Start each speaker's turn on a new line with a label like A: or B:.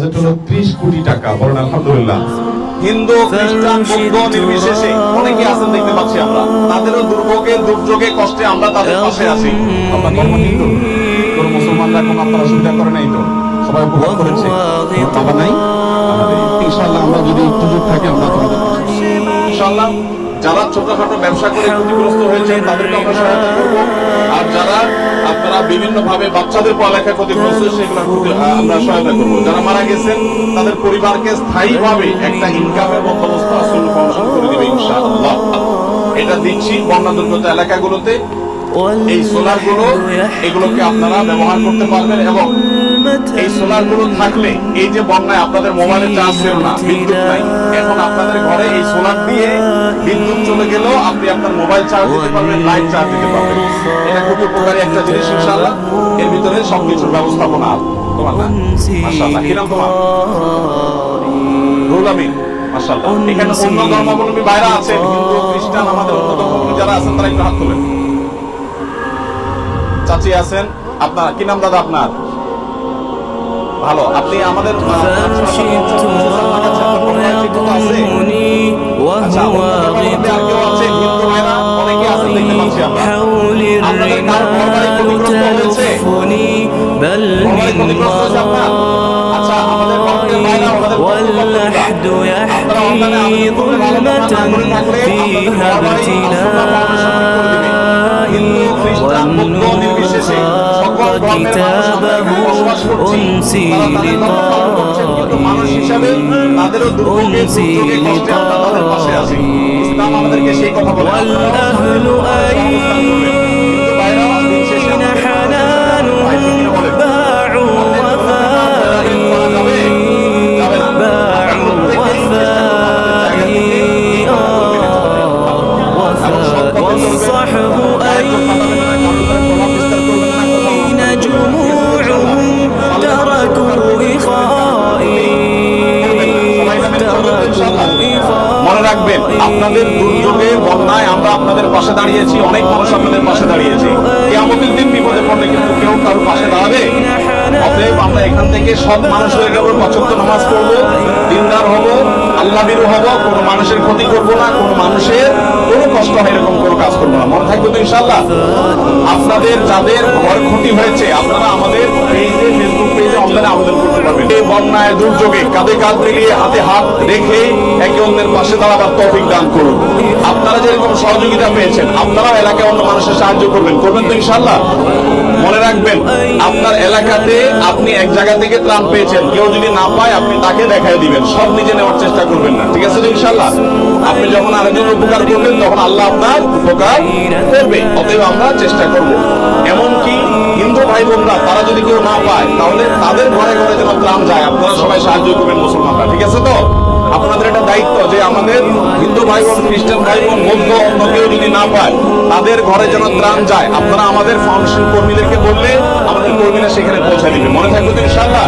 A: Budget হলো 30 কোটি টাকা। বলেন আলহামদুলিল্লাহ। হিন্দু খ্রিস্টান বৌদ্ধ নির্বিশেষে অনেকে আছেন দেখতে পাচ্ছি আমরা, তাদেরও দুর্ভোগে দুর্যোগে কষ্টে আমরা তাদের পাশে আছি। আপনার ধর্ম হিন্দু, তোর মুসলমানরা কোনো আপনারা সুবিধা করে নাই তো, সবাই উপভোগ করেছে, বাবা নাই। ইনশাআল্লাহ আমরা যদি সুযোগ থাকে আমরা তোমাদের ইনশাআল্লাহ যারা ছোটখাটো ব্যবসা করে ক্ষতিগ্রস্ত হয়েছেন তাদেরকে আমরা সহায়তা করব, আর যারা আপনারা বিভিন্ন ভাবে বাচ্চাদের পড়ালেখা ক্ষতিগ্রস্ত সেগুলো আমরা সহায়তা করব। যারা মারা গেছেন তাদের পরিবারকে স্থায়ীভাবে একটা ইনকামের বন্দোবস্ত আসল ফাউন্ডেশন করে দিবে ইনশাআল্লাহ। এটা দিচ্ছি বন্যা দুর্গত এলাকাগুলোতে। এই সোলার গুলো এগুলোকে আপনারা ব্যবহার করতে পারবেন, এবং এই সোলার গুলো থাকলে এই যে বন্যায় আপনাদের মোবাইলে চার্জ ছিল না, বিদ্যুৎ নাই, এখন আপনাদের ঘরে এই সোলার দিয়ে বিদ্যুৎ চলে গেলেও আপনি আপনার মোবাইল চার্জ দিতে পারবেন, লাইট চার্জ দিতে পারবেন। এটা খুবই উপকারী একটা জিনিস ইনশাআল্লাহ। এর ভিতরে সবকিছুর ব্যবস্থাপনা তোমার না, মাশাআল্লাহ। কি নাম তোমার? রুহুল আমিন, মাশাআল্লাহ। এখানে অন্য ধর্মাবলম্বী ভাইরা আছেন, হিন্দু খ্রিস্টান আমাদের অন্য ধর্মাবলম্বী যারা আছেন তারা একটু হাত তোলেন। চাচি আছেন। আপনার কি নাম দাদা? আপনার ভালো, আপনি আমাদের
B: كتابه أنسي والأهل أين حنانهم باعوا وفائي باعوا وفائي والصحب
A: মনে রাখবেন, আপনাদের দুর্যোগে বন্যায় আমরা আপনাদের পাশে দাঁড়িয়েছি, অনেক মানুষ আপনাদের পাশে দাঁড়িয়েছে। কিয়ামতের দিন বিপদে পড়লে কিন্তু কেউ কারোর পাশে দাঁড়াবে। অতএব আমরা এখান থেকে সব মানুষ হয়ে গেল, পাঁচ ওয়াক্ত নামাজ পড়বো, দিনদার হব, আল্লাহ ভীরু হব, কোনো মানুষের ক্ষতি করবো না, কোনো মানুষের কোনো কষ্ট হয় এরকম কোনো কাজ করবো না। মনে থাকবে তো ইনশাআল্লাহ? আপনাদের যাদের ঘর ক্ষতি হয়েছে আপনারা আমাদের পেজে, ফেসবুক পেজে অনলাইনে আবেদন করতে পারবেন। এই বন্যায় দুর্যোগে কাঁধে কাঁধ মিলিয়ে হাতে হাত রেখে একে অন্যের পাশে দাঁড়াবার তৌফিক দান করুন। আপনারা যেরকম সহযোগিতা পেয়েছেন আপনারাও এলাকায় অন্য মানুষের সাহায্য করবেন তো ইনশাআল্লাহ? মনে রাখবেন, আপনার এলাকাতে আপনি এক জায়গা থেকে ত্রাণ পেয়েছেন, কেউ যদি না পায় আপনি তাকে দেখায় দিবেন, সব নিজে নেওয়ার চেষ্টা করবেন না। ঠিক আছে তো ইনশাআল্লাহ? আপনি যখন আরেকজনের উপকার করবেন তখন আল্লাহ আপনার উপকার করবে। অতএব আমরা চেষ্টা করব। এমনকি হিন্দু ভাই বোনরা তারা যদি কেউ না পায় তাহলে তাদের ঘরে ঘরে যেন ত্রাণ যায়, আপনারা সবাই সাহায্য করবেন মুসলমানরা। ঠিক আছে তো? আপনাদের এটা দায়িত্ব যে আমাদের হিন্দু ভাই বোন, খ্রিস্টান ভাই বোন, বৌদ্ধ অন্য কেউ যদি না পায় তাদের ঘরে যেন ত্রাণ যায়। আপনারা আমাদের ফাউন্ডেশন কর্মীদেরকে বললে আমাদের কর্মীরা সেখানে পৌঁছে দিবে। মনে থাকবে তো ইনশাআল্লাহ?